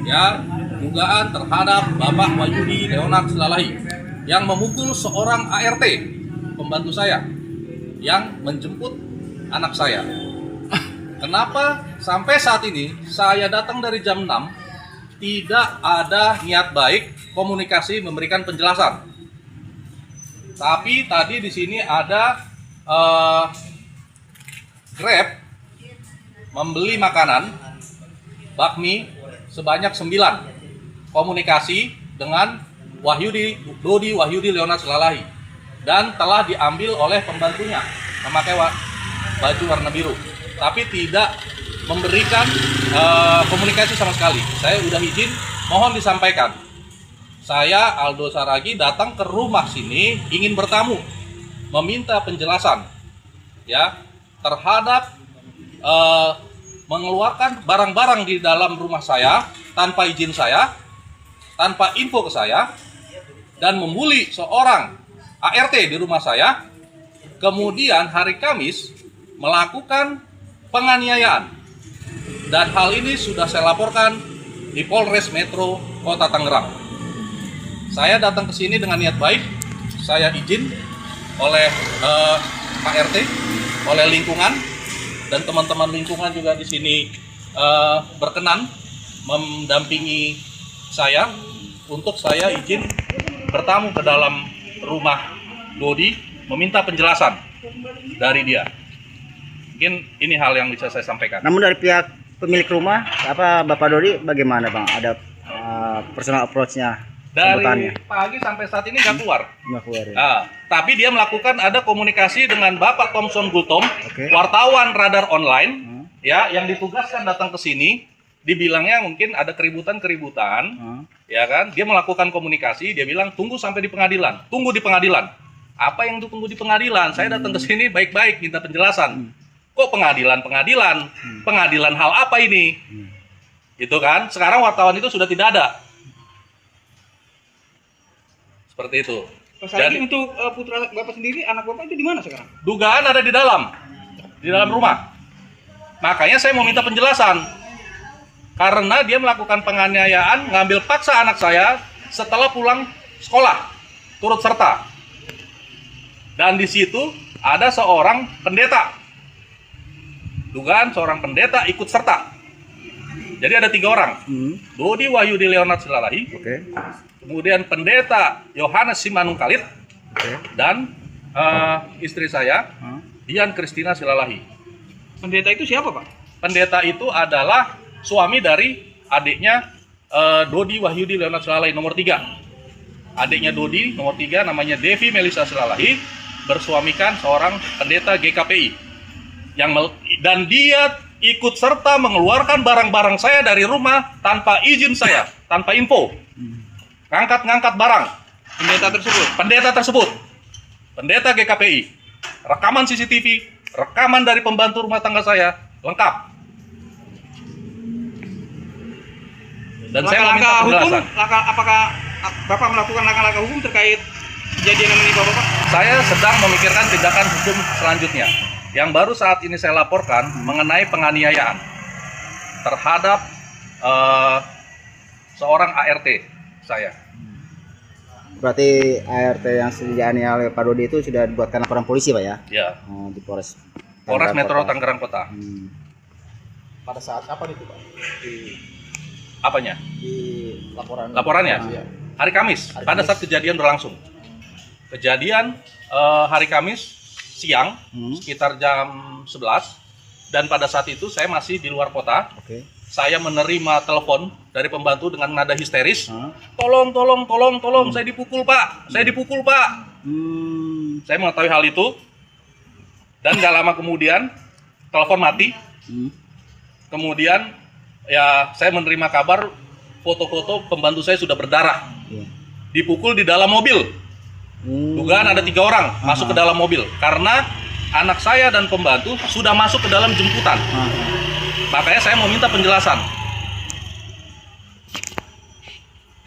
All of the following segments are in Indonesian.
Ya, dugaan terhadap Bapak Wahyudi Leonard Silalahi yang memukul seorang ART pembantu saya yang menjemput anak saya. Kenapa sampai saat ini saya datang dari jam 6 tidak ada niat baik komunikasi memberikan penjelasan. Tapi tadi di sini ada Grab membeli makanan bakmi sebanyak 9 komunikasi dengan Dodi Wahyudi Leonard Silalahi dan telah diambil oleh pembantunya memakai baju warna biru, tapi tidak memberikan komunikasi sama sekali. Saya udah izin, mohon disampaikan. Saya Aldo Saragi datang ke rumah sini ingin bertamu, meminta penjelasan ya terhadap mengeluarkan barang-barang di dalam rumah saya tanpa izin saya, tanpa info ke saya, dan membuli seorang ART di rumah saya. Kemudian hari Kamis melakukan penganiayaan, dan hal ini sudah saya laporkan di Polres Metro Kota Tangerang. Saya datang ke sini dengan niat baik, saya izin oleh Pak RT, oleh lingkungan, dan teman-teman lingkungan juga di sini berkenan mendampingi saya untuk saya izin bertamu ke dalam rumah Dodi, meminta penjelasan dari dia. Mungkin ini hal yang bisa saya sampaikan. Namun dari pihak pemilik rumah, Bapak Dodi bagaimana Bang? Ada personal approach-nya? Dari pagi sampai saat ini nggak keluar. Nggak keluar ya? Tapi dia melakukan ada komunikasi dengan Bapak Thomson Gultom, wartawan radar online, ya, yang ditugaskan datang ke sini. Dibilangnya mungkin ada keributan-keributan, ya kan? Dia melakukan komunikasi, dia bilang tunggu sampai di pengadilan, tunggu di pengadilan. Apa yang tunggu di pengadilan? Saya datang ke sini baik-baik minta penjelasan. Kok pengadilan? Pengadilan hal apa ini? Itu kan? Sekarang wartawan itu sudah tidak ada. Seperti itu. Jadi untuk putra Bapak sendiri, anak Bapak itu di mana sekarang? Dugaan ada di dalam rumah. Makanya saya mau minta penjelasan. Karena dia melakukan penganiayaan, ngambil paksa anak saya setelah pulang sekolah, turut serta. Dan di situ ada seorang pendeta. Dugaan seorang pendeta ikut serta. Jadi ada 3 orang. Dodi Wahyudi Leonard Silalahi. Kemudian pendeta Yohanes Simanungkalit, dan istri saya, Dian Kristina Silalahi. Pendeta itu siapa, Pak? Pendeta itu adalah suami dari adiknya Dodi Wahyudi Leonard Silalahi nomor 3. Adiknya Dodi nomor 3 namanya Devi Melisa Silalahi, bersuamikan seorang pendeta GKPI. Dan dia ikut serta mengeluarkan barang-barang saya dari rumah tanpa izin saya, tanpa info. Ngangkat barang pendeta tersebut, pendeta GKPI, rekaman CCTV, rekaman dari pembantu rumah tangga saya lengkap. Dan saya meminta penjelasan. Apakah Bapak melakukan langkah-langkah hukum terkait kejadian yang menimpa Bapak? Saya sedang memikirkan tindakan hukum selanjutnya. Yang baru saat ini saya laporkan mengenai penganiayaan terhadap seorang ART saya. Berarti ART yang dianiaya oleh Pak Dodi itu sudah dibuatkan laporan polisi, Pak ya? Ya. Di Polres Metro Tangerang Kota. Pada saat apa itu, Pak? Apanya? Di Laporannya? Hari Kamis, pada saat kejadian berlangsung. Kejadian hari Kamis siang, sekitar jam 11, dan pada saat itu saya masih di luar kota. Saya menerima telepon dari pembantu dengan nada histeris. Tolong, saya dipukul, Pak. Saya mengetahui hal itu, dan gak lama kemudian telepon mati. Kemudian ya saya menerima kabar foto-foto pembantu saya sudah berdarah, dipukul di dalam mobil. Dugaan ada 3 orang masuk ke dalam mobil karena anak saya dan pembantu sudah masuk ke dalam jemputan. Makanya saya mau minta penjelasan.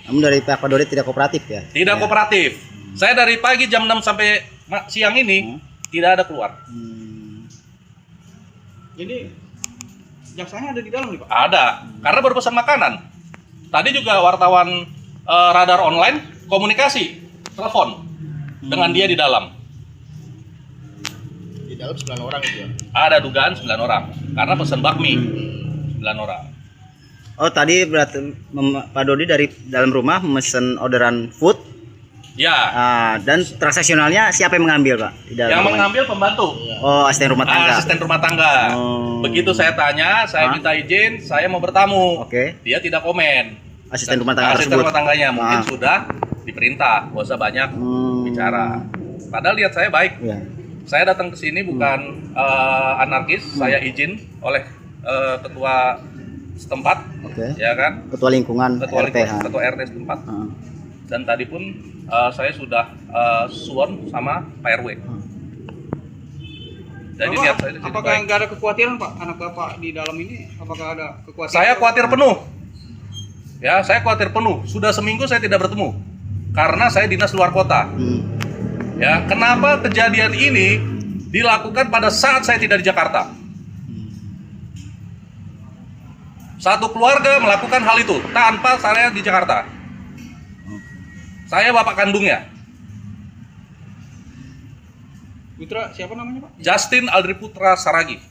Namun dari Pak Dodi tidak kooperatif ya? Tidak kooperatif. Saya dari pagi jam 6 sampai siang ini tidak ada keluar. Jadi jaksanya ada di dalam nih Pak? Ada, karena baru pesan makanan. Tadi juga wartawan radar online komunikasi, telepon dengan dia di dalam. Di dalam 9 orang itu ya. Ada dugaan 9 orang, karena pesan bakmi 9 orang. Oh tadi berarti Pak Dodi dari dalam rumah memesan orderan food. Ya, Dan transaksionalnya siapa yang mengambil Pak? Di dalam yang rumah? mengambil pembantu. Oh asisten rumah tangga. Asisten rumah tangga. Oh. Begitu saya tanya, saya minta izin, saya mau bertamu. Oke. Dia tidak komen. Asisten rumah tangga Asisten tersebut. rumah tangganya mungkin Ah. sudah diperintah, gak usah banyak bicara. Padahal lihat saya baik. Ya. Saya datang ke sini bukan anarkis, saya izin oleh ketua setempat, Oke. ya kan? Ketua lingkungan Ketua RT. ketua RT setempat. Dan tadi pun saya sudah suwon sama Pak RW. Jadi Bapak, lihat saya di sini apakah baik. nggak ada kekhawatiran Pak anak Bapak di dalam ini? Apakah ada kekhawatiran? Saya khawatir penuh. Ya, saya khawatir penuh. Sudah seminggu saya tidak bertemu karena saya dinas luar kota. Ya, kenapa kejadian ini dilakukan pada saat saya tidak di Jakarta? Satu keluarga melakukan hal itu tanpa saya di Jakarta. Saya bapak kandungnya, Putra siapa namanya Pak? Justin Aldri Putra Saragi.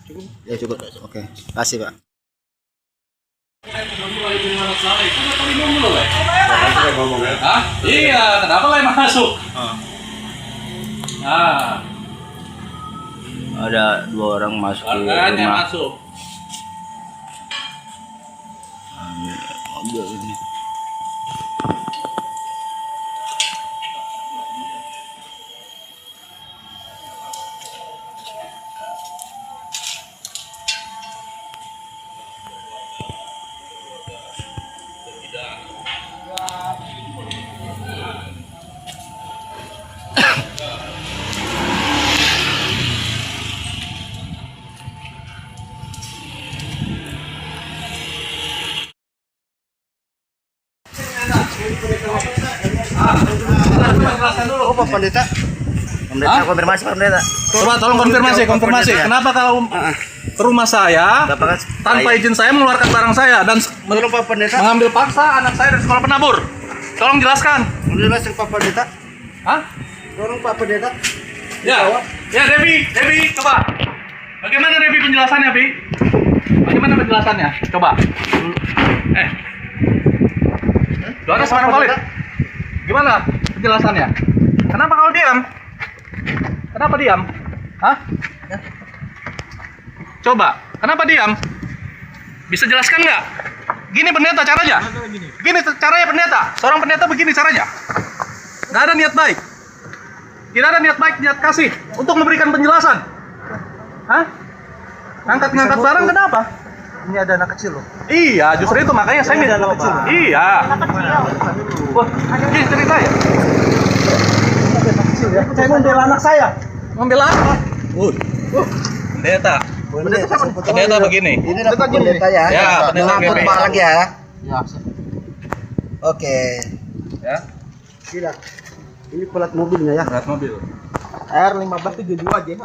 Cukup. Ya cukup. Oke. Kasih Pak. Hah? Iya, kenapa lah masuk? Ada 2 orang masuk ke Warganya rumah. masuk. Mobil ini. Oh Pak Pendeta. Pendeta konfirmasi Pak Pendeta. Coba tolong konfirmasi. Kenapa kalau ke rumah saya Bapak kan tanpa izin saya mengeluarkan barang saya dan Tolong Pak Pendeta. mengambil paksa anak saya dari sekolah penabur? Tolong jelaskan. Menjelaskan Pak Pendeta. Hah? Tolong Pak Pendeta. Ya, ya Devi, coba. Bagaimana Devi penjelasannya, Bi? Bagaimana penjelasannya? Coba. Doanya semarang balik. Gimana penjelasannya? Kenapa kau diam? Kenapa diam? Hah? Coba, kenapa diam? Bisa jelaskan nggak? Gini pendeta caranya? Gini caranya pendeta. Seorang pendeta begini caranya. Nggak ada niat baik. Tidak ada niat baik, niat kasih untuk memberikan penjelasan. Hah? Ngangkat barang kenapa? Ini ada anak kecil loh. Iya, justru itu makanya saya minta anak kecil. Iya. Wah, ini cerita ya? Saya membela anak saya. Membela apa? Pendeta. Pendeta begini. Ini dapat pendeta ya. Ya, pendeta Ngangkut GP. barang ya. Oke. Ya, Tidak. Ini pelat mobilnya ya. berat mobil. R1572 JH.